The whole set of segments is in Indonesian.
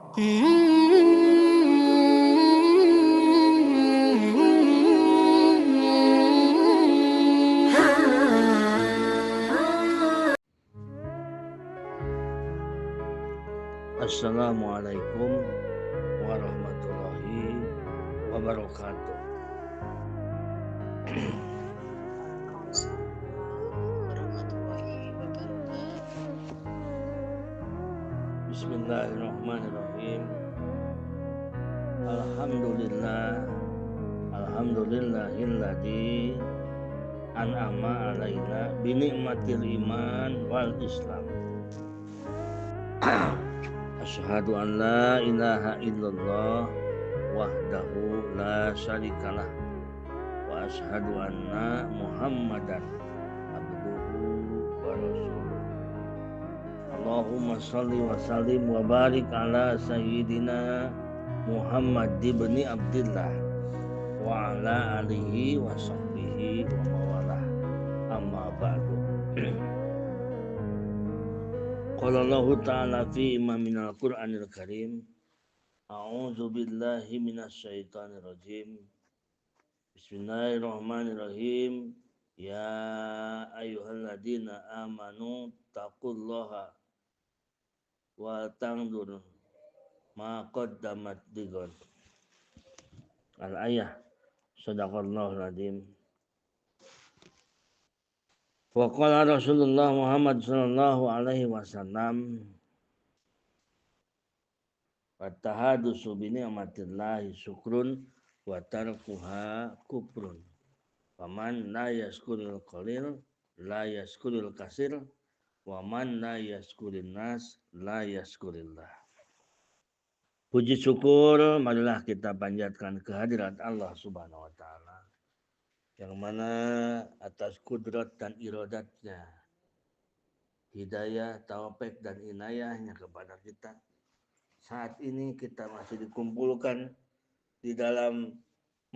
Assalamualaikum warahmatullahi wabarakatuh. Bismillahirrahmanirrahim. Alhamdulillahilladzi an'ama alaina binikmatil iman wal islam. Asyhadu an la ilaha illallah wahdahu la syarikalah wa asyhadu anna Muhammadan abduhu wa rasuluh. Allahumma shalli wa sallim wa barik ala sayyidina Muhammad ibn Abdillah wa ala alihi wa sahbihi wa mawalah, amma ba'du. Qala Allah ta'ala fi imaminal Qur'anil Karim, a'udzu billahi minasy syaithanir rajim. Bismillahirrahmanirrahim. Ya ayyuhalladzina amanu taqullaha wa tanzur ma qaddamat lighad. Al-ayah. Shadaqallahul adzim. Wa qala Rasulullah Muhammad sallallahu alaihi wasallam, "Wattahadusu bi ni'matillahi syukrun wa tarkuha kufrun. Faman la yaskuril qalil la yaskuril kasir wa man la yaskurin nas la yaskurillah." Puji syukur marilah kita panjatkan kehadirat Allah Subhanahu wa taala, yang mana atas kudrat dan iradatnya, hidayah, taufik dan inayahnya kepada kita, saat ini kita masih dikumpulkan di dalam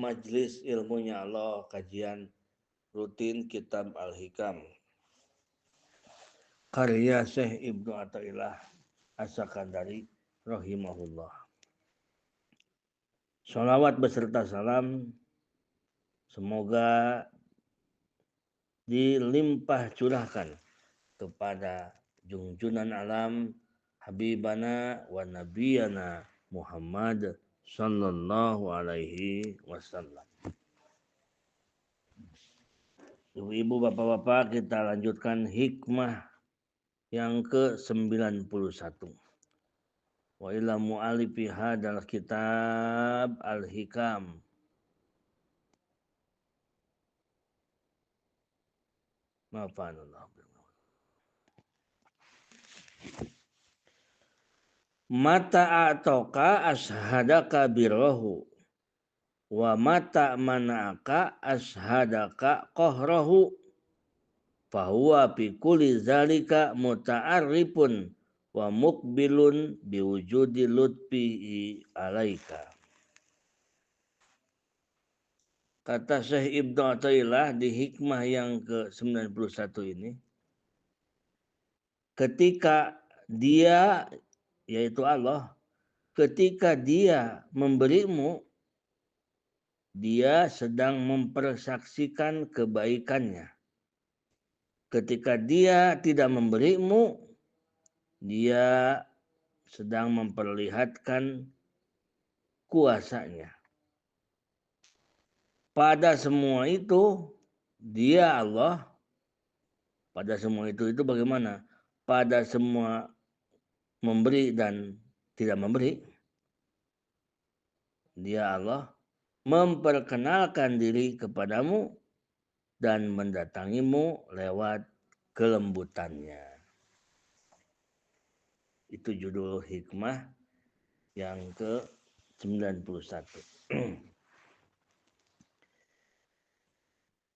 majelis ilmunya Allah, kajian rutin kitab Al-Hikam karya Syekh Ibnu Athaillah As-Sakandari rahimahullah. Sholawat beserta salam semoga dilimpah curahkan kepada junjunan alam Habibana wa Nabiyana Muhammad sallallahu alaihi wasallam. Ibu-ibu, bapak-bapak, kita lanjutkan hikmah yang ke-91. Wa ila mu'alifi hadal kitab Al-Hikam. Ma'afanullah. Mata atoka ashadaka birahu wa mata manaka ashadaka qahrahu fahuwa fi kulli zalika muta'arrifun wa muqbilun biwujudi lutfihi alaika. Kata Syekh Ibnu Athaillah di hikmah yang ke-91 ini, ketika dia, yaitu Allah, ketika dia memberimu, dia sedang mempersaksikan kebaikannya. Ketika dia tidak memberimu, dia sedang memperlihatkan kuasanya. Pada semua itu, dia Allah. Pada semua itu bagaimana? Pada semua memberi dan tidak memberi, dia Allah memperkenalkan diri kepadamu dan mendatangimu lewat kelembutannya. Itu judul hikmah yang ke-91.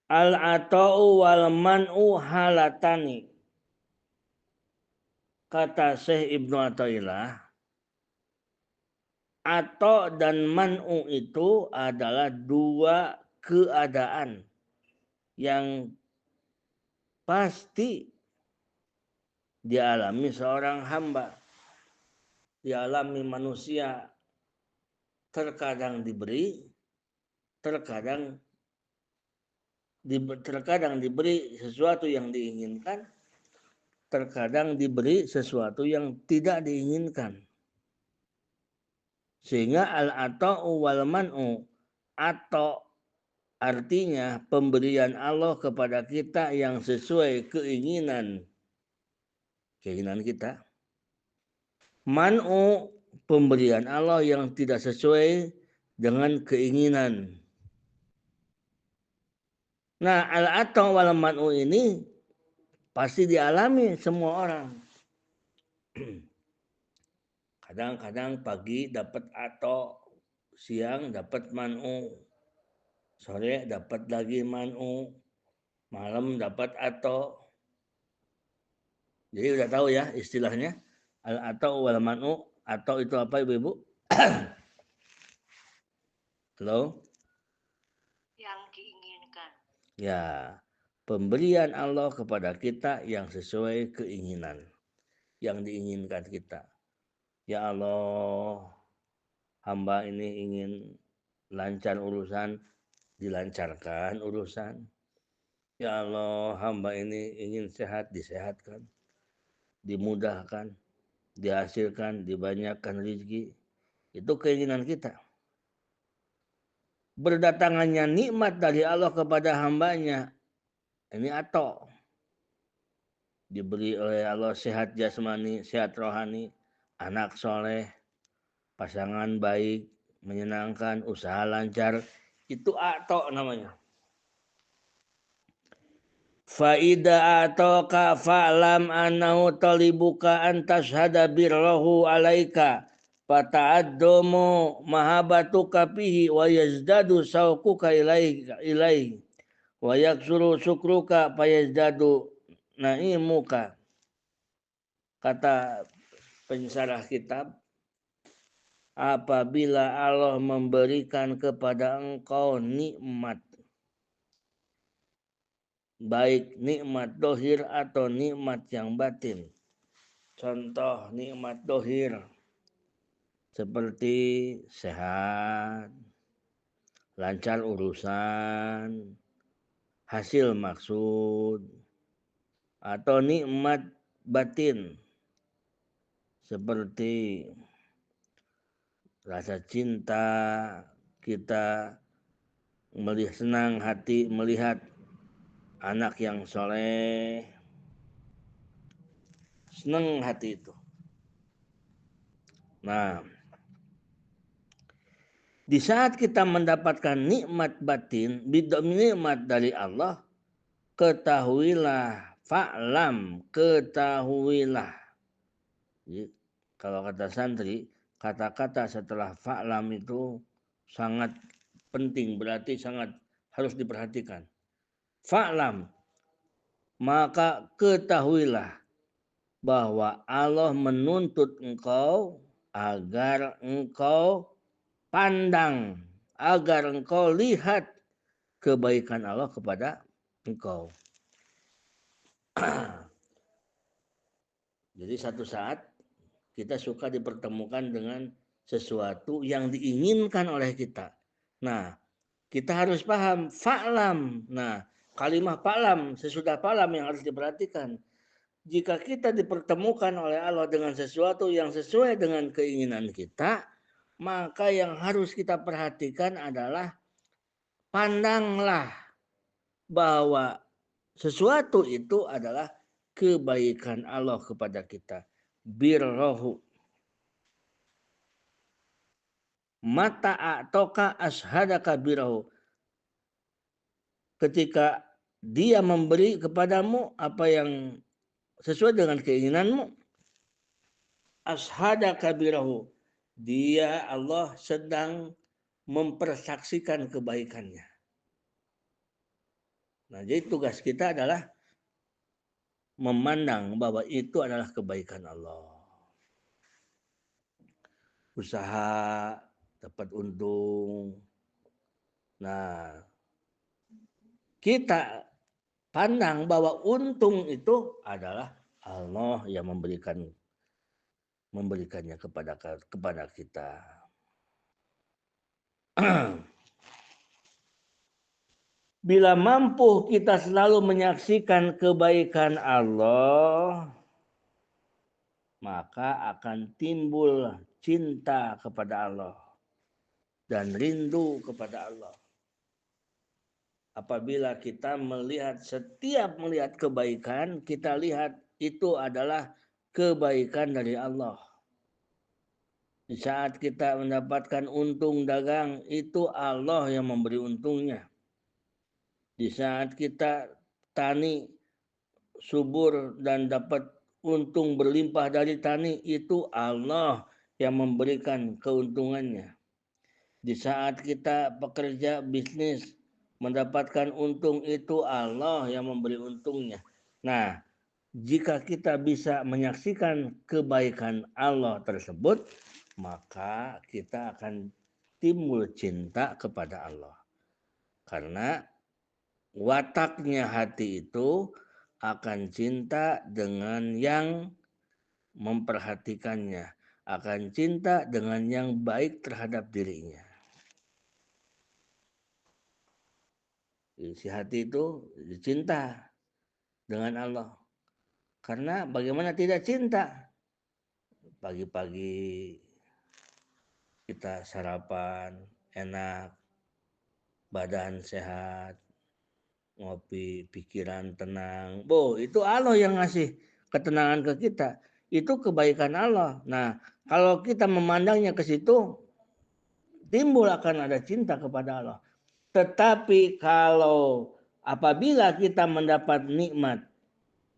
Al-ata'u wal man'u halatani. Kata Syekh Ibnu Athaillah, ato dan man'u itu adalah dua keadaan yang pasti dialami seorang hamba. dialami manusia terkadang diberi, terkadang diberi sesuatu yang diinginkan, terkadang diberi sesuatu yang tidak diinginkan. Sehingga al-ata'u wal man'u, atau artinya pemberian Allah kepada kita yang sesuai keinginan kita. Man'u, pemberian Allah yang tidak sesuai dengan keinginan. Nah, al-ata'u wal man'u ini pasti dialami semua orang. Kadang-kadang pagi dapat atau, siang dapat man'u, sore dapat lagi man'u, malam dapat atau. Jadi udah tahu ya istilahnya al-atau wal man'u. Atau itu apa Ibu-ibu? Halo? Yang diinginkan. Ya, pemberian Allah kepada kita yang sesuai keinginan, yang diinginkan kita. Ya Allah, hamba ini ingin lancar urusan, dilancarkan urusan. Ya Allah, hamba ini ingin sehat, disehatkan, dimudahkan, dihasilkan, dibanyakkan rezeki. Itu keinginan kita. Berdatangannya nikmat dari Allah kepada hambanya, ini atau diberi oleh Allah sehat jasmani, sehat rohani, anak soleh, pasangan baik, menyenangkan, usaha lancar, itu atau namanya. Faida atoka fa'lam annahu talibuka antashhada birrahu alaika fata'addumu mahabatuka fihi wa yazdadu sauquka ilaihi wa yaksuru syukruka fayazdadu naimuka. Kata pensarah kitab, apabila Allah memberikan kepada engkau nikmat, baik nikmat dohir atau nikmat yang batin. Contoh nikmat dohir seperti sehat, lancar urusan, hasil maksud, atau nikmat batin seperti rasa cinta, kita melihat senang hati melihat anak yang soleh, senang hati itu. Nah, di saat kita mendapatkan nikmat batin, nikmat dari Allah, ketahuilah, fa'lam, ketahuilah. Jadi, kalau kata santri, kata-kata setelah fa'lam itu sangat penting, berarti sangat harus diperhatikan. Fa'lam, maka ketahuilah bahwa Allah menuntut engkau agar engkau pandang, agar engkau lihat kebaikan Allah kepada engkau. Jadi satu saat kita suka dipertemukan dengan sesuatu yang diinginkan oleh kita. Nah, kita harus paham fa'lam. Nah, kalimat fa'lam, sesudah fa'lam yang harus diperhatikan. Jika kita dipertemukan oleh Allah dengan sesuatu yang sesuai dengan keinginan kita, maka yang harus kita perhatikan adalah pandanglah bahwa sesuatu itu adalah kebaikan Allah kepada kita. Birrohu. Mata atoka ashadaka birrohu. Ketika dia memberi kepadamu apa yang sesuai dengan keinginanmu, ashadaka birrohu. Dia Allah sedang mempersaksikan kebaikannya. Nah, jadi tugas kita adalah memandang bahwa itu adalah kebaikan Allah. Usaha dapat untung. Nah, kita pandang bahwa untung itu adalah Allah yang memberikan memberikannya kepada kita. Bila mampu kita selalu menyaksikan kebaikan Allah, maka akan timbul cinta kepada Allah dan rindu kepada Allah. Apabila kita setiap melihat kebaikan, kita lihat itu adalah kebaikan dari Allah. Di saat kita mendapatkan untung dagang, itu Allah yang memberi untungnya. Di saat kita tani subur dan dapat untung berlimpah dari tani, itu Allah yang memberikan keuntungannya. Di saat kita bekerja bisnis mendapatkan untung, itu Allah yang memberi untungnya. Nah, jika kita bisa menyaksikan kebaikan Allah tersebut, maka kita akan timbul cinta kepada Allah. Karena wataknya hati itu akan cinta dengan yang memperhatikannya, akan cinta dengan yang baik terhadap dirinya. Si hati itu cinta dengan Allah. Karena bagaimana tidak cinta? Pagi-pagi kita sarapan enak, badan sehat, ngopi, pikiran tenang. Itu Allah yang ngasih ketenangan ke kita. Itu kebaikan Allah. Nah, kalau kita memandangnya ke situ, timbul akan ada cinta kepada Allah. Tetapi kalau apabila kita mendapat nikmat,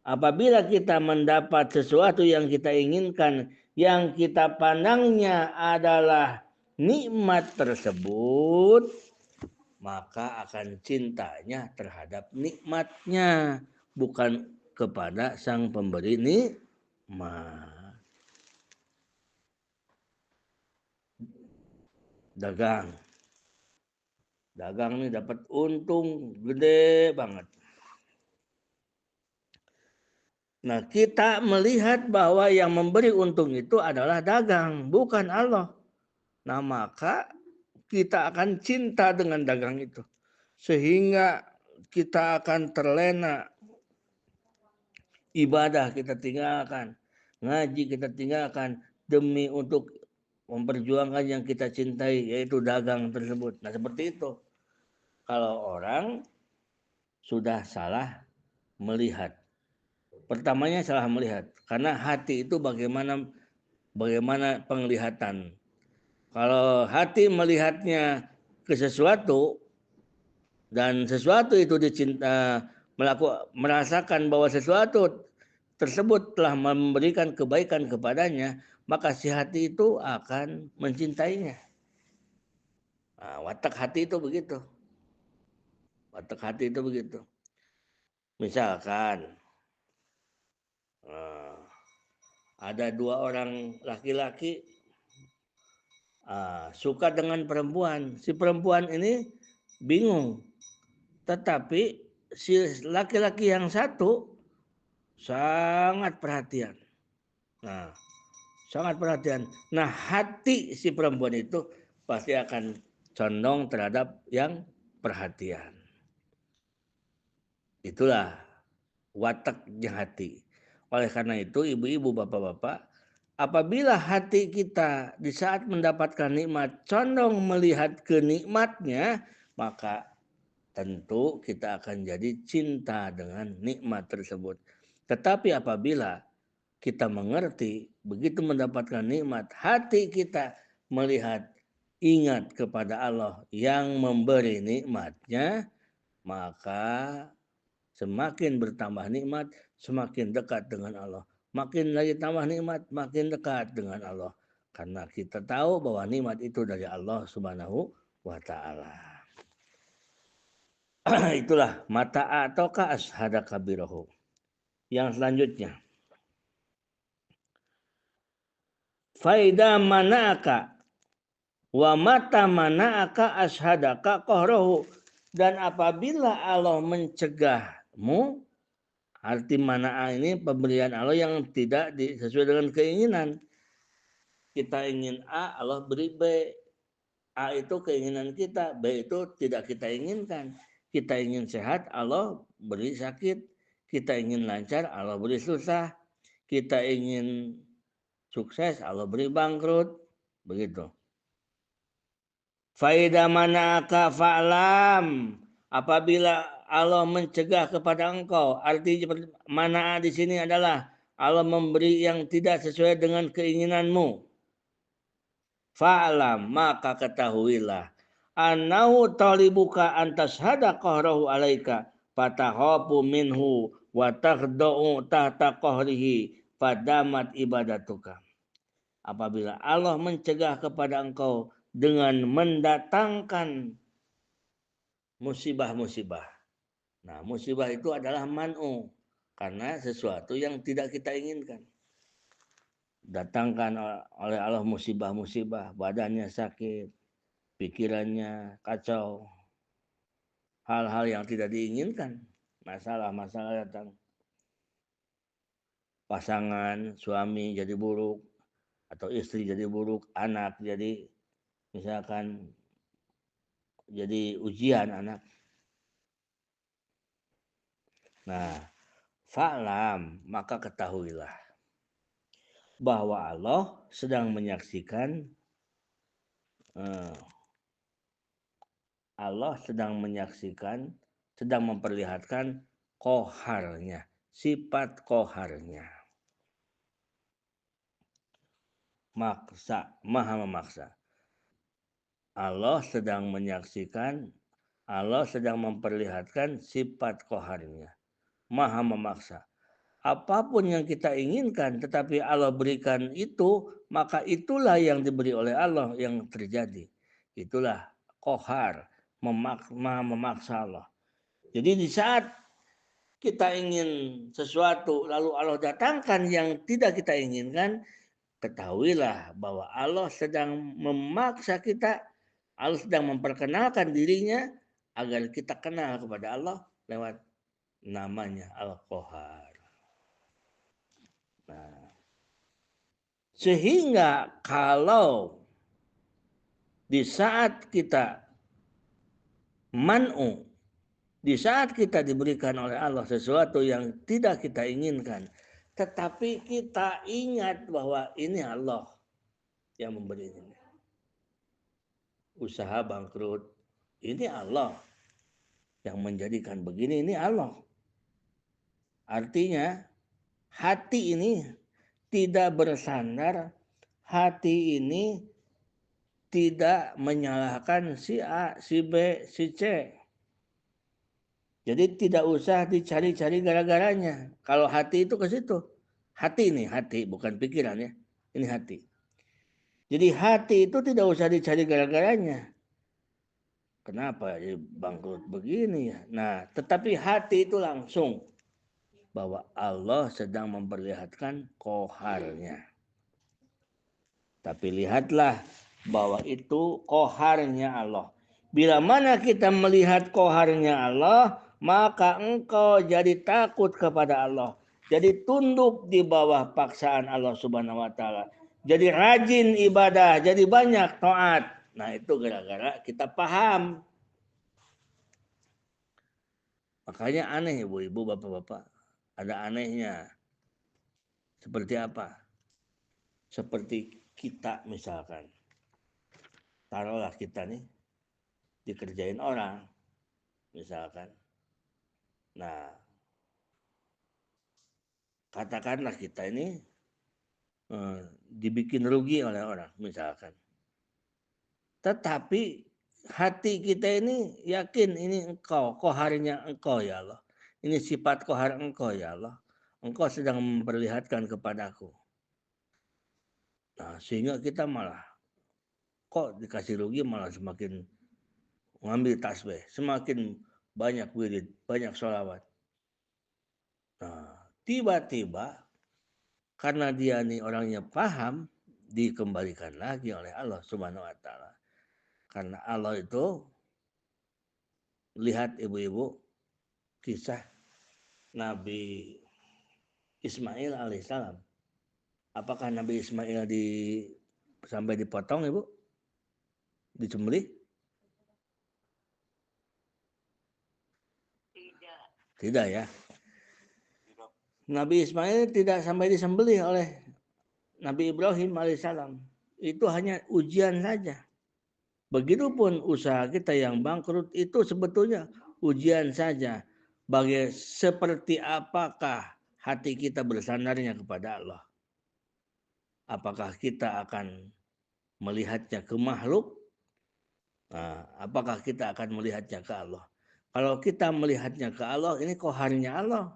apabila kita mendapat sesuatu yang kita inginkan, yang kita pandangnya adalah nikmat tersebut, maka akan cintanya terhadap nikmatnya, bukan kepada sang pemberi nikmat. Dagang nih dapat untung gede banget. Nah, kita melihat bahwa yang memberi untung itu adalah dagang, bukan Allah. Nah, maka kita akan cinta dengan dagang itu. Sehingga kita akan terlena. Ibadah kita tinggalkan. Ngaji kita tinggalkan. Demi untuk memperjuangkan yang kita cintai, yaitu dagang tersebut. Nah, seperti itu. Kalau orang sudah salah melihat. Pertamanya salah melihat. Karena hati itu bagaimana penglihatan. Kalau hati melihatnya ke sesuatu dan sesuatu itu merasakan bahwa sesuatu tersebut telah memberikan kebaikan kepadanya, maka si hati itu akan mencintainya. Nah, watak hati itu begitu. Misalkan ada dua orang laki-laki suka dengan perempuan. Si perempuan ini bingung. Tetapi si laki-laki yang satu sangat perhatian. Nah, hati si perempuan itu pasti akan condong terhadap yang perhatian. Itulah wataknya hati. Oleh karena itu, ibu-ibu, bapak-bapak, apabila hati kita di saat mendapatkan nikmat condong melihat kenikmatnya, maka tentu kita akan jadi cinta dengan nikmat tersebut. Tetapi apabila kita mengerti, begitu mendapatkan nikmat, hati kita melihat ingat kepada Allah yang memberi nikmatnya, maka semakin bertambah nikmat, semakin dekat dengan Allah. Makin lagi tambah nikmat, makin dekat dengan Allah. Karena kita tahu bahwa nikmat itu dari Allah Subhanahu wa Ta'ala. Itulah mata ataukah ashada kabirahu. Yang selanjutnya. Faida manaka wa mata manaka ashadaka qahrahu. Dan apabila Allah mencegahmu, arti mana'a ini pemberian Allah yang tidak sesuai dengan keinginan. Kita ingin A, Allah beri B. A itu keinginan kita, B itu tidak kita inginkan. Kita ingin sehat, Allah beri sakit. Kita ingin lancar, Allah beri susah. Kita ingin sukses, Allah beri bangkrut. Begitu. Faida manaka fa'lam. Apabila Allah mencegah kepada engkau, arti mana di sini adalah Allah memberi yang tidak sesuai dengan keinginanmu. Fa'lam, maka ketahuilah. Annahu talibuka antas hada qahrahu alaika fatahabu minhu wa takhdu'u tahta qahrihi fadamat ibadatuka. Apabila Allah mencegah kepada engkau dengan mendatangkan musibah-musibah. Nah, musibah itu adalah man'u, karena sesuatu yang tidak kita inginkan. Datangkan oleh Allah musibah-musibah, badannya sakit, pikirannya kacau, hal-hal yang tidak diinginkan, masalah-masalah datang. Pasangan, suami jadi buruk, atau istri jadi buruk, anak jadi misalkan jadi ujian anak. Nah, fa'lam, maka ketahuilah bahwa Allah sedang menyaksikan sedang memperlihatkan koharnya, sifat koharnya. Maksa, maha memaksa. Allah sedang menyaksikan, Allah sedang memperlihatkan sifat koharnya, maha memaksa. Apapun yang kita inginkan tetapi Allah berikan itu, maka itulah yang diberi oleh Allah yang terjadi. Itulah kohar, maha memaksa Allah. Jadi di saat kita ingin sesuatu lalu Allah datangkan yang tidak kita inginkan, ketahuilah bahwa Allah sedang memaksa kita, Allah sedang memperkenalkan dirinya agar kita kenal kepada Allah lewat namanya Al-Qahar. Nah, sehingga kalau di saat kita man'u, di saat kita diberikan oleh Allah sesuatu yang tidak kita inginkan, tetapi kita ingat bahwa ini Allah yang memberi ini. Usaha bangkrut, ini Allah yang menjadikan begini, ini Allah. Artinya hati ini tidak bersandar, hati ini tidak menyalahkan si A, si B, si C. Jadi tidak usah dicari-cari gara-garanya. Kalau hati itu ke situ. Hati ini, hati, bukan pikiran ya. Ini hati. Jadi hati itu tidak usah dicari gara-garanya. Kenapa ya bangkrut begini ya? Nah, tetapi hati itu langsung bahwa Allah sedang memperlihatkan koharnya. Tapi lihatlah bahwa itu koharnya Allah. Bila mana kita melihat koharnya Allah, maka engkau jadi takut kepada Allah. Jadi tunduk di bawah paksaan Allah Subhanahu wa taala. Jadi rajin ibadah, jadi banyak taat. Nah, itu gara-gara kita paham. Makanya aneh ibu-ibu, bapak-bapak. Ada anehnya. Seperti apa? Seperti kita misalkan. Taruhlah kita nih dikerjain orang misalkan. Nah, katakanlah kita ini dibikin rugi oleh orang misalkan. Tetapi hati kita ini yakin ini engkau, koharnya engkau ya Allah. Ini sifat kohar engkau ya Allah. Engkau sedang memperlihatkan kepadaku. Nah, sehingga kita malah kok dikasih rugi malah semakin mengambil tasbih, semakin banyak wirid, banyak sholawat. Nah, tiba-tiba karena dia nih orangnya paham, dikembalikan lagi oleh Allah Subhanahu wa taala. Karena Allah itu, lihat ibu-ibu kisah Nabi Ismail alaihissalam. Apakah Nabi Ismail sampai dipotong, Ibu? Disembelih? Tidak. Tidak ya. Nabi Ismail tidak sampai disembelih oleh Nabi Ibrahim alaihissalam. Itu hanya ujian saja. Begitupun usaha kita yang bangkrut itu sebetulnya ujian saja. Seperti apakah hati kita bersandarnya kepada Allah. Apakah kita akan melihatnya ke makhluk? Nah, apakah kita akan melihatnya ke Allah? Kalau kita melihatnya ke Allah, ini koharnya Allah.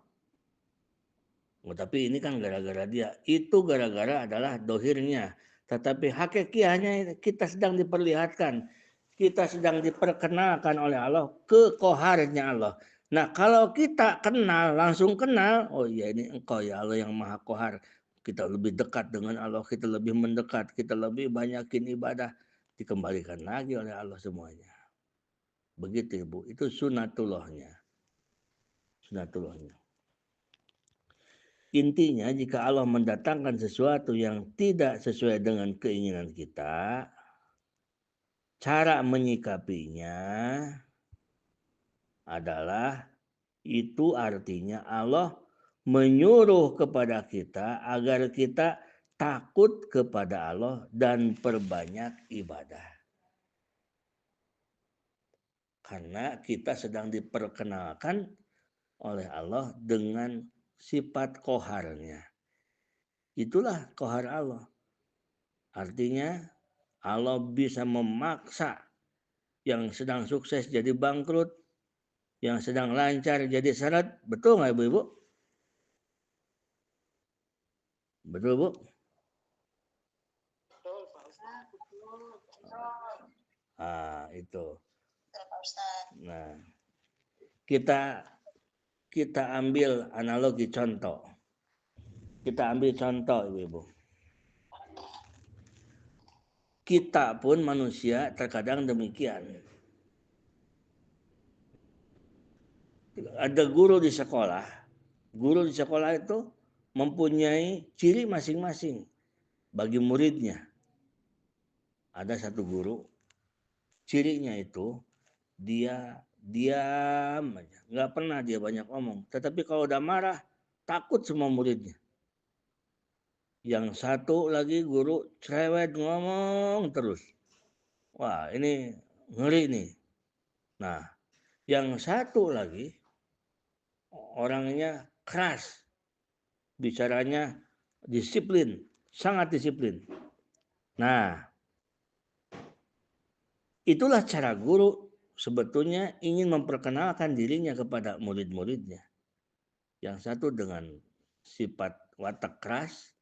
Oh, tapi ini kan gara-gara dia. Itu gara-gara adalah dohirnya. Tetapi hakikiahnya kita sedang diperlihatkan. Kita sedang diperkenalkan oleh Allah ke koharnya Allah. Nah kalau kita kenal, langsung kenal. Oh iya ini engkau ya Allah yang maha kohar. Kita lebih dekat dengan Allah. Kita lebih mendekat. Kita lebih banyakin ibadah. Dikembalikan lagi oleh Allah semuanya. Begitu Ibu. Itu sunatullahnya. Sunatullahnya. Intinya jika Allah mendatangkan sesuatu yang tidak sesuai dengan keinginan kita, cara menyikapinya adalah itu artinya Allah menyuruh kepada kita agar kita takut kepada Allah dan perbanyak ibadah. Karena kita sedang diperkenalkan oleh Allah dengan sifat koharnya. Itulah kohar Allah. Artinya Allah bisa memaksa yang sedang sukses jadi bangkrut, yang sedang lancar jadi syarat. Betul nggak Ibu-Ibu? Betul Bu? Betul, Pak Ustaz. Itu. Betul, Pak Ustaz. Nah, kita ambil analogi contoh. Kita ambil contoh Ibu-Ibu. Kita pun manusia terkadang demikian. Ada guru di sekolah. Guru di sekolah itu mempunyai ciri masing-masing bagi muridnya. Ada satu guru, cirinya itu dia diam aja, nggak pernah dia banyak ngomong. Tetapi kalau udah marah, takut semua muridnya. Yang satu lagi guru cerewet ngomong terus. Wah ini ngeri nih. Nah yang satu lagi orangnya keras. Bicaranya disiplin, sangat disiplin. Nah itulah cara guru sebetulnya ingin memperkenalkan dirinya kepada murid-muridnya. Yang satu dengan sifat watak keras,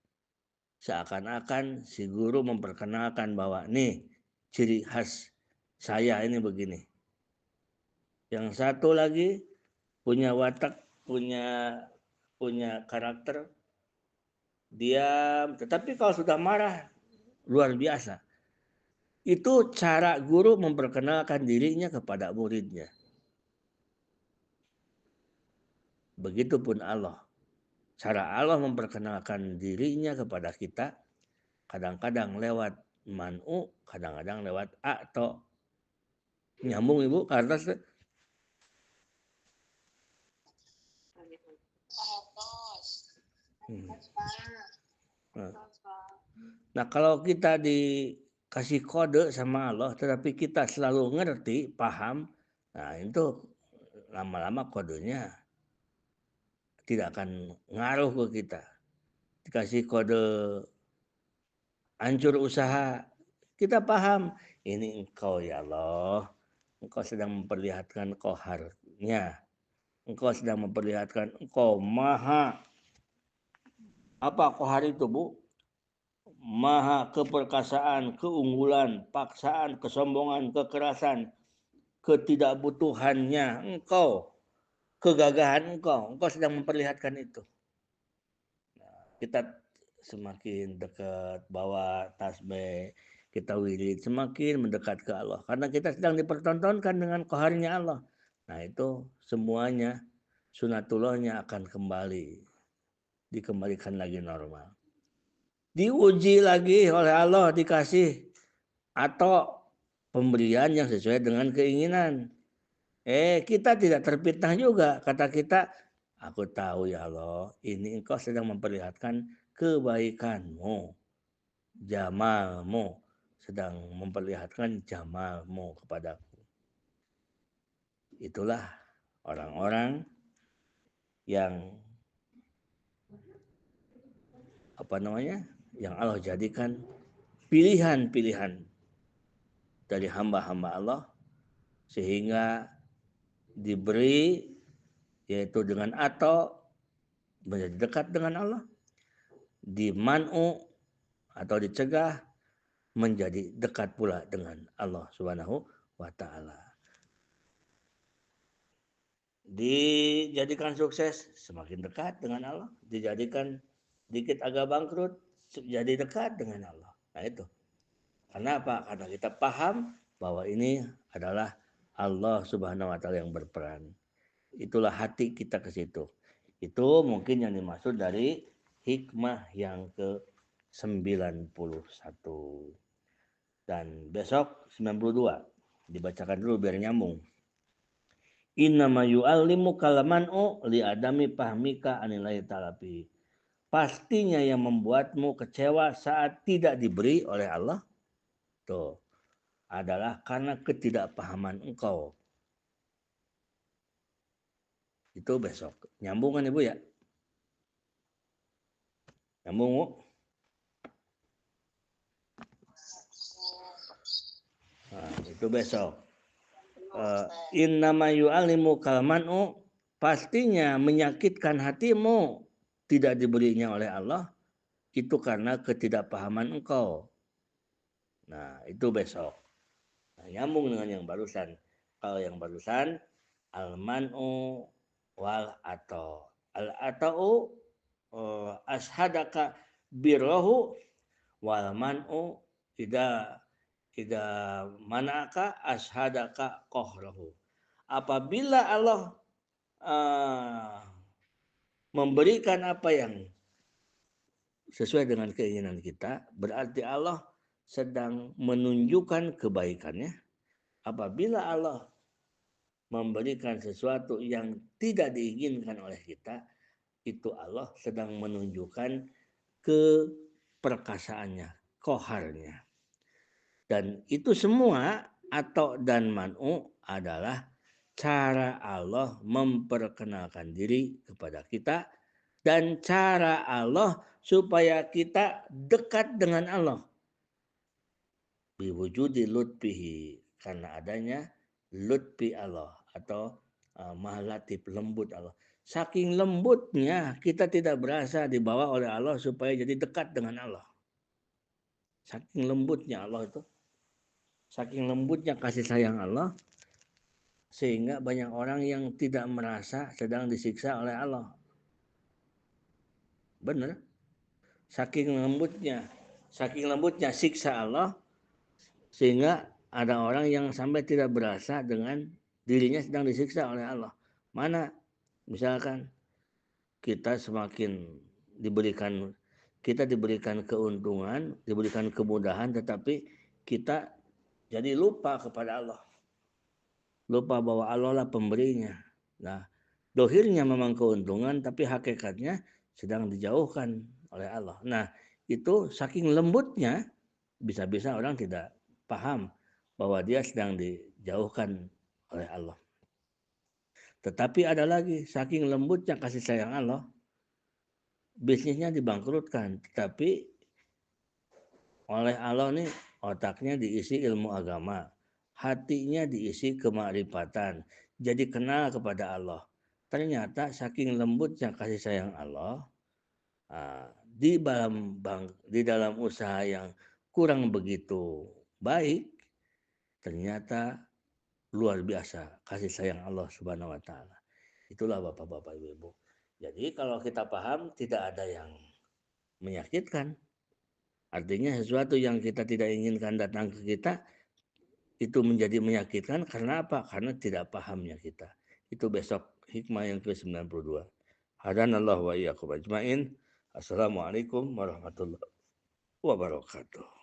seakan-akan si guru memperkenalkan bahwa nih ciri khas saya ini begini. Yang satu lagi punya watak, punya karakter diam, tetapi kalau sudah marah luar biasa. Itu cara guru memperkenalkan dirinya kepada muridnya. Begitupun Allah. Cara Allah memperkenalkan dirinya kepada kita kadang-kadang lewat man'u, kadang-kadang lewat atau nyambung Ibu ke atas. Nah kalau kita dikasih kode sama Allah tetapi kita selalu ngerti, paham, nah itu lama-lama kodenya tidak akan ngaruh ke kita. Dikasih kode hancur usaha, kita paham ini engkau ya Allah, engkau sedang memperlihatkan koharnya, engkau sedang memperlihatkan engkau maha. Apa kohar itu Bu? Maha keperkasaan, keunggulan, paksaan, kesombongan, kekerasan, ketidakbutuhannya engkau, kegagahan engkau sedang memperlihatkan itu. Nah, kita semakin dekat bawa tasbih, kita wirid, semakin mendekat ke Allah. Karena kita sedang dipertontonkan dengan koharnya Allah. Nah itu semuanya sunatullahnya akan kembali, dikembalikan lagi normal. diuji lagi oleh Allah, dikasih atau pemberian yang sesuai dengan keinginan. Kita tidak terfitnah juga. Kata kita, aku tahu ya Allah, ini engkau sedang memperlihatkan kebaikanmu, jamalmu, sedang memperlihatkan jamalmu kepadaku. Itulah orang-orang yang yang Allah jadikan pilihan-pilihan dari hamba-hamba Allah sehingga diberi yaitu dengan atau menjadi dekat dengan Allah, dimanu atau dicegah menjadi dekat pula dengan Allah Subhanahu wa taala. Dijadikan sukses semakin dekat dengan Allah, dijadikan dikit agak bangkrut jadi dekat dengan Allah. Nah itu. Karena apa? Karena kita paham bahwa ini adalah Allah Subhanahu wa taala yang berperan. Itulah hati kita ke situ. Itu mungkin yang dimaksud dari hikmah yang ke-91. Dan besok 92. Dibacakan dulu biar nyambung. Innama yu'allimu kalaman'u li adami fahmika anillahi ta'ala fi. Pastinya yang membuatmu kecewa saat tidak diberi oleh Allah tuh adalah karena ketidakpahaman engkau. Itu besok. Nyambung kan Ibu ya? Nyambung Bu? Nah, itu besok. Innama yu'allimu kalman'u, pastinya menyakitkan hatimu tidak diberinya oleh Allah itu karena ketidakpahaman engkau. Nah, itu besok. Nah, nyambung dengan yang barusan. Kalau yang barusan al-man'u wal atau al-ata'u ashadaka birrohu wal man'u ida manaka ashadaka kohrahu. Apabila Allah memberikan apa yang sesuai dengan keinginan kita, berarti Allah sedang menunjukkan kebaikannya. Apabila Allah memberikan sesuatu yang tidak diinginkan oleh kita, itu Allah sedang menunjukkan keperkasaannya, koharnya. Dan itu semua atau dan man'u adalah cara Allah memperkenalkan diri kepada kita dan cara Allah supaya kita dekat dengan Allah. Biwujudi lutfihi, karena adanya lutfi Allah atau maha latif, lembut Allah. Saking lembutnya kita tidak berasa dibawa oleh Allah supaya jadi dekat dengan Allah. Saking lembutnya Allah itu. Saking lembutnya kasih sayang Allah sehingga banyak orang yang tidak merasa sedang disiksa oleh Allah. Benar? Saking lembutnya siksa Allah sehingga ada orang yang sampai tidak berasa dengan dirinya sedang disiksa oleh Allah. Mana misalkan kita semakin diberikan keuntungan, diberikan kemudahan, tetapi kita jadi lupa kepada Allah. Lupa bahwa Allah lah pemberinya. Nah, dohirnya memang keuntungan, tapi hakikatnya sedang dijauhkan oleh Allah. Nah, itu saking lembutnya, bisa-bisa orang tidak paham bahwa dia sedang dijauhkan oleh Allah. Tetapi ada lagi, saking lembutnya kasih sayang Allah, bisnisnya dibangkrutkan, tetapi oleh Allah nih otaknya diisi ilmu agama, hatinya diisi kemakrifatan, jadi kenal kepada Allah. Ternyata saking lembutnya kasih sayang Allah, di dalam usaha yang kurang begitu baik, ternyata luar biasa kasih sayang Allah Subhanahu wa taala. Itulah Bapak-bapak Ibu-ibu. Jadi kalau kita paham tidak ada yang menyakitkan. Artinya sesuatu yang kita tidak inginkan datang ke kita itu menjadi menyakitkan karena apa? Karena tidak pahamnya kita. Itu besok hikmah yang ke-92. Hadanallahu wa iyyakum ajmain. Assalamualaikum warahmatullahi wabarakatuh. wabarakatuh.